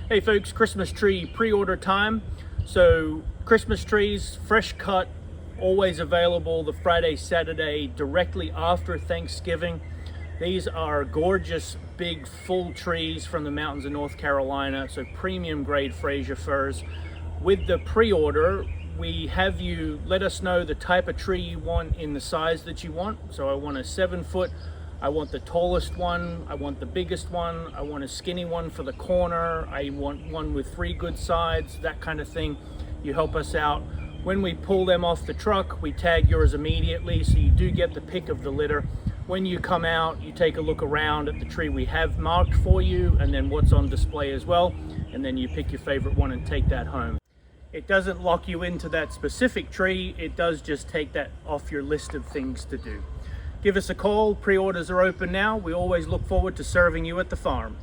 Hey folks, Christmas tree pre-order time. So Christmas trees, fresh cut, always available the Friday, Saturday, directly after Thanksgiving. These are gorgeous, big, full trees from the mountains of North Carolina, so premium grade Fraser firs. With the pre-order, we have you let us know the type of tree you want in the size that you want. So I want a 7-foot, I want the tallest one, I want the biggest one, I want a skinny one for the corner, I want one with 3 good sides, that kind of thing. You help us out. When we pull them off the truck, we tag yours immediately, so you do get the pick of the litter. When you come out, you take a look around at the tree we have marked for you, and then what's on display as well, and then you pick your favorite one and take that home. It doesn't lock you into that specific tree, it does just take that off your list of things to do. Give us a call, pre-orders are open now. We always look forward to serving you at the farm.